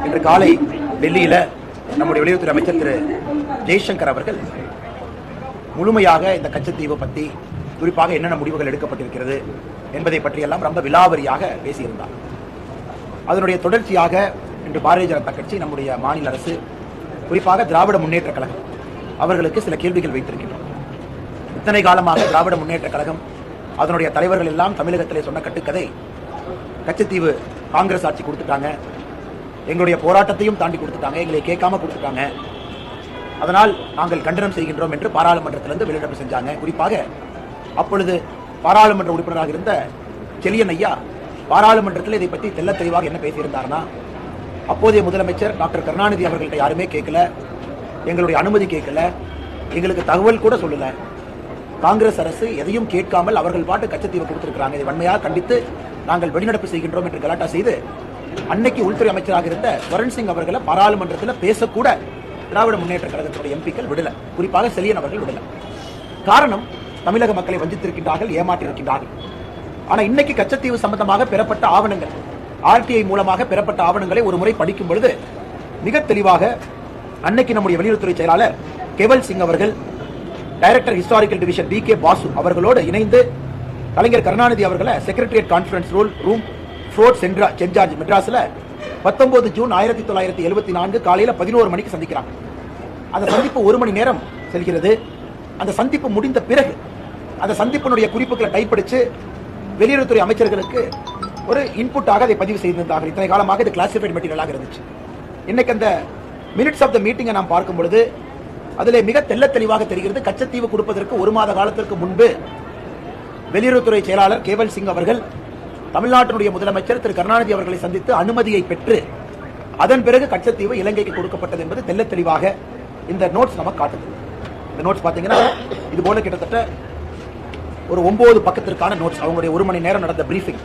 இன்று காலை டெல்லியில் நம்முடைய வெளியுறவுத்துறை அமைச்சர் திரு ஜெய்சங்கர் அவர்கள் முழுமையாக இந்த கச்சத்தீவு பற்றி குறிப்பாக என்னென்ன முடிவுகள் எடுக்கப்பட்டிருக்கிறது என்பதை பற்றியெல்லாம் ரொம்ப விலாவரியாக பேசியிருந்தார். அதனுடைய தொடர்ச்சியாக இன்று பாரதிய ஜனதா கட்சி நம்முடைய மாநில அரசு குறிப்பாக திராவிட முன்னேற்ற கழகம் அவர்களுக்கு சில கேள்விகள் வைத்திருக்கின்றோம். இத்தனை காலமாக திராவிட முன்னேற்ற கழகம் அதனுடைய தலைவர்கள் எல்லாம் தமிழகத்திலே சொன்ன கட்டுக்கதை, கச்சத்தீவு காங்கிரஸ் ஆட்சி கொடுத்துட்டாங்க, எங்களுடைய போராட்டத்தையும் தாண்டி கொடுத்துட்டாங்க, எங்களை கேட்காம கொடுத்துட்டாங்க, அதனால் நாங்கள் கண்டனம் செய்கின்றோம் என்று பாராளுமன்றத்திலிருந்து வெளிநடப்பு செஞ்சாங்க. குறிப்பாக அப்பொழுது பாராளுமன்ற உறுப்பினராக இருந்த செலியன் ஐயா பாராளுமன்றத்தில் இதை பற்றி தெல்ல தெளிவாக என்ன பேசியிருந்தார்னா, அப்போதைய முதலமைச்சர் டாக்டர் கருணாநிதி அவர்கள்ட்ட யாருமே கேட்கல, எங்களுடைய அனுமதி கேட்கல, எங்களுக்கு தகவல் கூட சொல்லல, காங்கிரஸ் அரசு எதையும் கேட்காமல் அவர்கள் பாட்டு கச்சத்தீவு கொடுத்திருக்கிறாங்க, இதை வன்மையாக கண்டித்து நாங்கள் வெளிநடப்பு செய்கின்றோம் என்று கலாட்டா செய்து அன்னைக்கு உள்துறை அமைச்சராக இருந்த ஸ்வரன் சிங் அவர்களை பாராளுமன்றத்தில் பேசக்கூட திராவிட முன்னேற்ற கழகத்துடைய எம்பிக்கள் விடல, குறிப்பாக செலியன் அவர்கள் விடல. காரணம், தமிழக மக்களை வஞ்சித்திருக்கின்றார்கள், ஏமாற்றிருக்கின்றார்கள். ஆனா இன்னைக்கு கச்சத்தீவு சம்பந்தமாக பெறப்பட்ட ஆவணங்கள், ஆர்டிஐ மூலமாக பெறப்பட்ட ஆவணங்களை ஒரு முறை படிக்கும் பொழுது மிக தெளிவாக அன்னைக்கு நம்முடைய வெளியுறவுத்துறை செயலாளர் கேவல் சிங் அவர்கள், director historical division P K Basu அவர்களோடு இணைந்து கலைஞர் கருணாநிதி அவர்களை secretariat conference room 4 saint George மெட்ராஸ்ல 19 ஜூன் 1974 காலையில 11 மணிக்கு சந்திக்கிறாங்க. அந்த சந்திப்பு 1 மணி நேரம் செல்கிறது. அந்த சந்திப்பு முடிந்த பிறகு அந்த சந்திப்பினுடைய குறிப்புகளை டைப் அடிச்சு வெளியுறவுத்துறை அமைச்சர்களுக்கு ஒரு இன்புட்டாக அதை பதிவு செய்திருந்தார்கள். இத்தனை காலமாக இது கிளாசிஃபைட் மெட்டீரியலாக இருந்துச்சு. இன்னைக்கு அந்த மினிட்ஸ் ஆஃப் த மீட்டிங்கை நாம் பார்க்கும் பொழுது அதில் மிக தெல்ல தெளிவாக தெரிகிறது, கச்சத்தீவு கொடுப்பதற்கு 1 மாத காலத்திற்கு முன்பு வெளியுறவுத்துறை செயலாளர் கேவல் சிங் அவர்கள் தமிழ்நாட்டினுடைய முதலமைச்சர் திரு கருணாநிதி அவர்களை சந்தித்து அனுமதியை பெற்று அதன் பிறகு கச்சத்தீவு இலங்கைக்கு கொடுக்கப்பட்டது என்பது தெல்ல தெளிவாக இந்த நோட்ஸ் நமக்கு காட்டுது. இந்த நோட்ஸ் பார்த்தீங்கன்னா இது போல கிட்டத்தட்ட ஒரு 9 பக்கத்திற்கான நோட்ஸ். அவங்களுடைய 1 மணி நேரம் நடந்த பிரீஃபிங்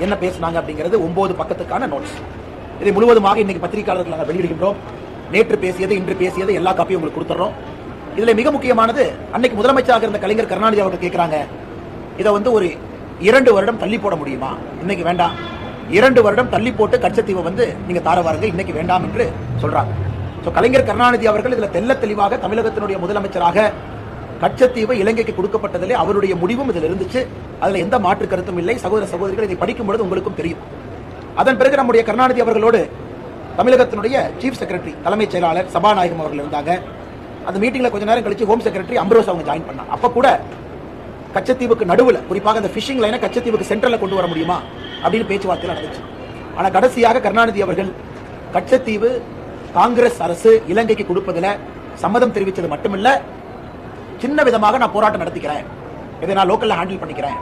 என்ன பேசினாங்க அப்படிங்கிறது 9 பக்கத்துக்கான நோட்ஸ். இதை முழுவதுமாக இன்னைக்கு பத்திரிகையாளர்கள் நாங்கள் வெளியிடுகின்றோம். நேற்று பேசியது, இன்று பேசியது எல்லா காப்பியும் உங்களுக்கு கொடுத்துறோம். இதுல மிக முக்கியமானது, அன்னைக்கு முதலமைச்சராக இருந்த கலைஞர் கருணாநிதி அவர்கள் கேட்கிறாங்க, இதை ஒரு 2 வருடம் தள்ளி போட முடியுமா? இன்னைக்கு வேண்டாம், 2 வருடம் தள்ளி போட்டு கச்சத்தீவை நீங்க தாரவாருங்க, இன்னைக்கு வேண்டாம் என்று சொல்றாங்க. கலைஞர் கருணாநிதி அவர்கள் இதுல தெல்ல தெளிவாக தமிழகத்தினுடைய முதலமைச்சராக கச்சத்தீவு இலங்கைக்கு கொடுக்கப்பட்டதிலே அவருடைய முடிவும் இதில் இருந்துச்சு. அதுல எந்த மாற்று கருத்தும் இல்லை. சகோதர சகோதரிகள் இதை படிக்கும் பொழுது உங்களுக்கும் தெரியும். அதன் பிறகு நம்முடைய கருணாநிதி அவர்களோடு தமிழகத்தினுடைய சீஃப் செக்ரட்டரி, தலைமைச் செயலாளர் சபாநாயகம் அவர்கள் இருந்தாங்க. அந்த மீட்டிங்ல கொஞ்ச நேரம் கழிச்சு ஹோம் செக்ரட்டரி அம்ரோஸ் அவங்க ஜாயின் பண்ணாங்க. அப்ப கூட கச்சத்தீவுக்கு நடுவில், குறிப்பாக அந்த ஃபிஷிங் லைனை கச்சத்தீவுக்கு சென்ட்ரல்ல கொண்டு வர முடியுமா அப்படின்னு பேச்சுவார்த்தை நடந்துச்சு. ஆனா கடைசியாக கருணாநிதி அவர்கள் கச்சத்தீவு காங்கிரஸ் அரசு இலங்கைக்கு கொடுப்பதில் சம்மதம் தெரிவித்தது மட்டுமில்ல, சின்ன விதமாக நான் போராட்டம் நடத்திக்கிறேன், இதை நான் லோக்கல்ல ஹேண்டில் பண்ணிக்கிறேன்,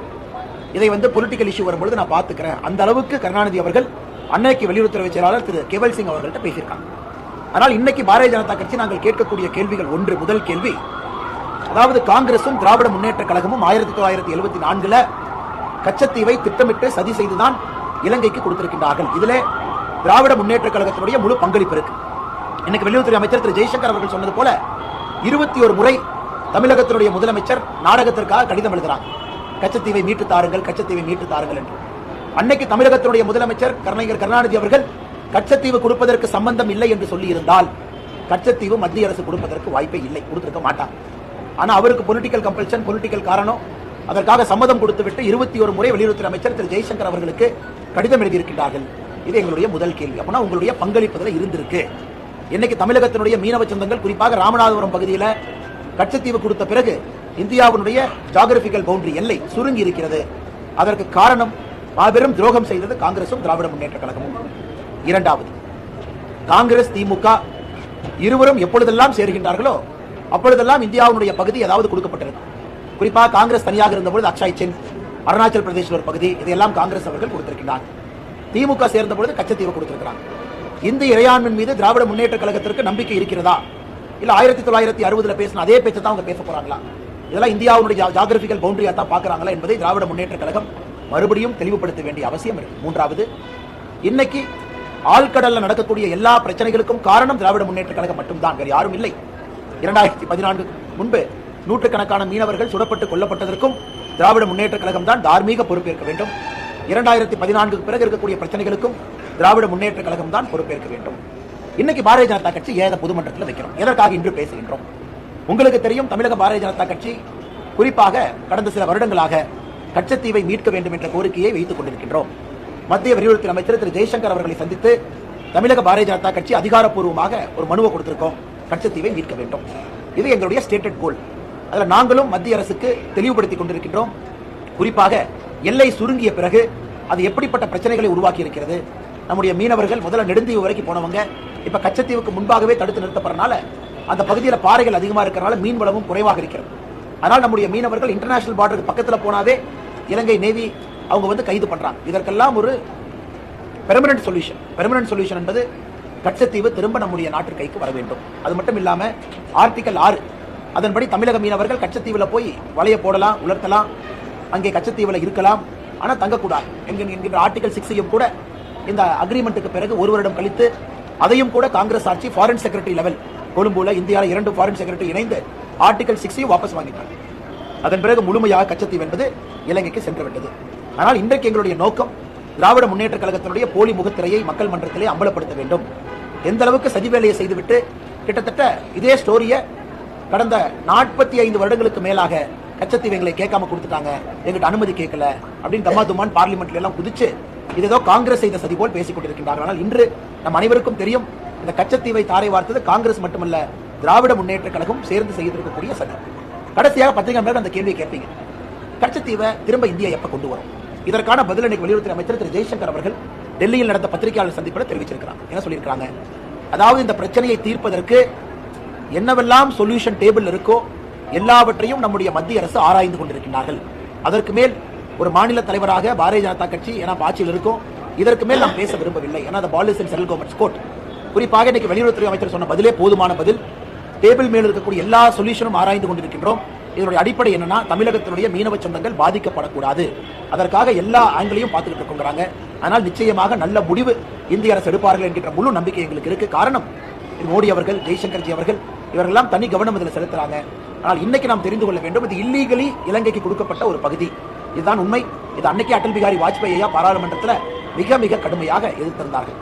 இதை பொலிட்டிக்கல் இஷ்யூ வரும்பொழுது நான் பார்த்துக்கிறேன், அந்த அளவுக்கு கருணாநிதி அவர்கள் அன்னைக்கு வெளியுறவுத்துறை செயலாளர் திரு கேவல் சிங் அவர்கள்ட்ட பேசியிருக்காங்க. ஆனால் இன்னைக்கு பாரதிய ஜனதா கட்சி நாங்கள் கேட்கக்கூடிய கேள்விகள், முதல் கேள்வி, அதாவது காங்கிரசும் திராவிட முன்னேற்ற கழகமும் 1974 கச்சத்தீவை திட்டமிட்டு சதி செய்துதான் இலங்கைக்கு கொடுத்திருக்கின்றார்கள். இதிலே திராவிட முன்னேற்ற கழகத்தினுடைய முழு பங்களிப்பு இருக்கு. இன்னைக்கு வெளியுறவுத்துறை அமைச்சர் திரு ஜெய்சங்கர் அவர்கள் சொன்னது போல 21 முறை தமிழகத்தினுடைய முதலமைச்சர் நாடகத்திற்காக கடிதம் எழுதுறாங்க, கச்சத்தீவை மீட்டு தாருங்கள், கச்சத்தீவை மீட்டு தாருங்கள் என்று. அன்னைக்கு தமிழகத்தினுடைய முதலமைச்சர் கலைஞர் கருணாநிதி அவர்கள் கச்சத்தீவு கொடுப்பதற்கு சம்பந்தம் இல்லை என்று சொல்லி இருந்தால் கச்சத்தீவு மத்திய அரசு கொடுப்பதற்கு வாய்ப்பே இல்லை, கொடுத்திருக்க மாட்டாங்க. ஆனா அவருக்கு பொலிட்டிக்கல் கம்பல்ஷன், பொலிட்டிக்கல் காரணம், அதற்காக சம்மதம் கொடுத்துவிட்டு 21 முறை வெளியுறவுத்துறை அமைச்சர் திரு ஜெய்சங்கர் அவர்களுக்கு கடிதம் எழுதியிருக்கிறார்கள். இது எங்களுடைய முதல் கேள்வி. அப்படின்னா உங்களுடைய பங்களிப்புல இருந்திருக்கு. இன்னைக்கு தமிழகத்தினுடைய மீனவ சொந்தங்கள், குறிப்பாக ராமநாதபுரம் பகுதியில் கச்சத்தீவு கொடுத்த பிறகு இந்தியாவுடைய ஜியோகிராபிக்கல் பவுண்டரி எல்லை சுருங்கி இருக்கிறது. அதற்கு காரணம் மாபெரும் துரோகம் செய்தது காங்கிரசும் திராவிட முன்னேற்ற கழகமும். இரண்டாவது, காங்கிரஸ் திமுக இருவரும் எப்பொழுதெல்லாம் சேர்கின்றார்களோ அப்பொழுதெல்லாம் இந்தியாவுடைய பகுதி ஏதாவது கொடுக்கப்பட்டது. குறிப்பாக காங்கிரஸ் தனியாக இருந்தபொழுது அக்ஷய் சின், அருணாச்சல் பிரதேச ஒரு பகுதி, இதையெல்லாம் காங்கிரஸ் அவர்கள் கொடுத்திருக்கிறார். திமுக சேர்ந்த பொழுது கச்சத்தீவு கொடுத்திருக்கிறாங்க. இந்திய இறையாண்மை மீது திராவிட முன்னேற்ற கழகத்திற்கு நம்பிக்கை இருக்கிறதா? இல்ல 1960 பேசின அதே பேச்சை தான் அவங்க பேச போறாங்களா? இதெல்லாம் இந்தியாவுடைய ஜியோகிராபிக்கல் பவுண்டரியா தான் பாக்குறாங்களா என்பதை திராவிட முன்னேற்ற கழகம் மறுபடியும் தெளிவுபடுத்த வேண்டிய அவசியம் இருக்கு. மூன்றாவது, இன்னைக்கு ஆழ்கடல்ல நடக்கக்கூடிய எல்லா பிரச்சனைகளுக்கும் காரணம் திராவிட முன்னேற்ற கழகம் மட்டும்தான், வேறு யாரும் இல்லை. 2014 முன்பு நூற்றுக்கணக்கான மீனவர்கள் சுடப்பட்டு கொல்லப்பட்டதற்கும் திராவிட முன்னேற்ற கழகம் தான் தார்மீக பொறுப்பேற்க வேண்டும். 2014 பிறகு இருக்கக்கூடிய பிரச்சனைகளுக்கும் திராவிட முன்னேற்ற கழகம் தான் பொறுப்பேற்க வேண்டும். இன்னைக்கு பாரதிய ஜனதா கட்சி ஏத பொதுமன்றத்தில் வைக்கிறோம். எதற்காக இன்று பேசுகின்றோம்? உங்களுக்கு தெரியும், தமிழக பாரதிய ஜனதா கட்சி குறிப்பாக கடந்த சில வருடங்களாக கச்சத்தீவை மீட்க வேண்டும் என்ற கோரிக்கையை வைத்துக் கொண்டிருக்கின்றோம். மத்திய வெளியுறவுத்துறை அமைச்சர் திரு ஜெய்சங்கர் அவர்களை சந்தித்து தமிழக பாரதிய ஜனதா கட்சி அதிகாரப்பூர்வமாக ஒரு மனுவை கொடுத்திருக்கோம். கச்சத்தீவை மீட்க வேண்டும், இது எங்களுடைய ஸ்டேட்டட் கோல். அதுல நாங்களும் மத்திய அரசுக்கு தெளிவுபடுத்திக் கொண்டிருக்கின்றோம். குறிப்பாக எல்லை சுருங்கிய பிறகு அது எப்படிப்பட்ட பிரச்சனைகளை உருவாக்கி இருக்கிறது. நம்முடைய மீனவர்கள் முதல்ல நெடுந்தீவு வரைக்கும் போனவங்க இப்ப கச்சத்தீவுக்கு முன்பாகவே தடுத்து நிறுத்தப்படுறதுனால அந்த பகுதியில் பாறைகள் அதிகமா இருக்கிறனால மீன் வளமும் குறைவாக இருக்கிறது. ஆனால் நம்முடைய மீனவர்கள் இன்டர்நேஷனல் பார்டருக்கு பக்கத்துல போனாவே இலங்கை நேவி அவங்க கைது பண்றாங்க. இதற்கெல்லாம் ஒரு பெர்மனன்ட் சொல்யூஷன் என்பது கச்சத்தீவு திரும்ப நம்முடைய நாட்டு கைக்கு வர வேண்டும். அது மட்டும் இல்லாம ஆர்டிகல் 6 அதன்படி தமிழக மீனவர்கள் கச்சத்தீவுல போய் வலைய போடலாம், உலர்த்தலாம், அங்கே கச்சத்தீவுல இருக்கலாம், ஆனா தங்கக்கூடாது என்கின்ற ஆர்டிகல் 6 கூட இந்த அக்ரிமெண்ட்டுக்கு பிறகு ஒரு வருடம் கழித்து அதையும் கூட காங்கிரஸ் ஆட்சி ஃபாரின் செக்ரட்டரி லெவல் கொழும்புல இந்தியாவில் 2 ஃபாரின் செக்ரட்டரி இணைந்து ஆர்டிகல் 6 வாபஸ் வாங்கிட்டாங்க. அதன் பிறகு முழுமையாக கச்சத்தீவு என்பது இலங்கைக்கு சென்று விட்டது. ஆனால் இன்றைக்கு எங்களுடைய நோக்கம் திராவிட முன்னேற்ற கழகத்தினுடைய போலி முகத்திரையை மக்கள் மன்றத்திலே அம்பலப்படுத்த வேண்டும். எந்த அளவுக்கு சதி வேலையை செய்துவிட்டு கிட்டத்தட்ட இதே ஸ்டோரிய கடந்த 45 வருடங்களுக்கு மேலாக கச்சத்தீவு எங்களை கேட்காம கொடுத்துட்டாங்க, எங்கிட்ட அனுமதி கேட்கல அப்படின்னு தம்மாதுமான் பார்லிமெண்ட்ல எல்லாம் குதிச்சு இது ஏதோ காங்கிரஸ் செய்த சதி போல் பேசிக் கொண்டிருக்கின்றார்கள். ஆனால் இன்று நம் அனைவருக்கும் தெரியும், இந்த கச்சத்தீவை தாரை வார்த்தது காங்கிரஸ் மட்டுமல்ல, திராவிட முன்னேற்ற கழகம் சேர்ந்து செய்திருக்கக்கூடிய சதி. கடைசியாக பத்திரிகை அந்த கேள்வியை கேட்பீங்க, கச்சத்தீவை திரும்ப இந்தியா எப்ப கொண்டு வரும்? இதற்கான பதில் இன்னைக்கு வெளியுறவுத்துறை அமைச்சர் திரு ஜெய்சங்கர் அவர்கள் டெல்லியில் நடந்த பத்திரிகையாளர் சந்திப்பில் தெரிவிச்சிருக்கிறாங்க. என்ன சொல்லியிருக்காங்க? அதாவது இந்த பிரச்சனையை தீர்ப்பதற்கு என்னவெல்லாம் சொல்யூஷன் டேபிள் இருக்கோ எல்லாவற்றையும் நம்முடைய மத்திய அரசு ஆராய்ந்து கொண்டிருக்கிறார்கள். அதற்கு மேல் ஒரு மாநில தலைவராக பாரதிய ஜனதா கட்சி ஆட்சியில் இருக்கும், இதற்கு மேல் நாம் பேச விரும்பவில்லை. ஏன்னா பாலிஸ் அண்ட் சென்ட்ரல் கவர்மெண்ட் கோர்ட் குறிப்பாக இன்னைக்கு வெளியுறவுத்துறை அமைச்சர் சொன்ன பதிலே போதுமான பதில். டேபிள் மேல் இருக்கக்கூடிய எல்லா சொல்யூஷனும் ஆராய்ந்து கொண்டிருக்கின்றோம். இதனுடைய அடிப்படை என்னன்னா, தமிழகத்தினுடைய மீனவ சொந்தங்கள் பாதிக்கப்படக்கூடாது. அதற்காக எல்லா ஆங்கிளையும் பார்த்துக்கிட்டு இருக்கிறாங்க. ஆனால் நிச்சயமாக நல்ல முடிவு இந்திய அரசு எடுப்பார்கள் என்கின்ற முழு நம்பிக்கை எங்களுக்கு இருக்கு. காரணம், மோடி அவர்கள், ஜெய்சங்கர்ஜி அவர்கள் இவரெல்லாம் தனி கவனம் இதில் செலுத்துறாங்க. ஆனால் இன்னைக்கு நாம் தெரிந்து கொள்ள வேண்டும், இது இல்லீகலி இலங்கைக்கு கொடுக்கப்பட்ட ஒரு பகுதி. இதுதான் உண்மை. இது அன்னைக்கு அடல் பிகாரி வாஜ்பாய் ஐயா பாராளுமன்றத்தில் மிக மிக கடுமையாக எதிர்த்திருந்தார்கள்.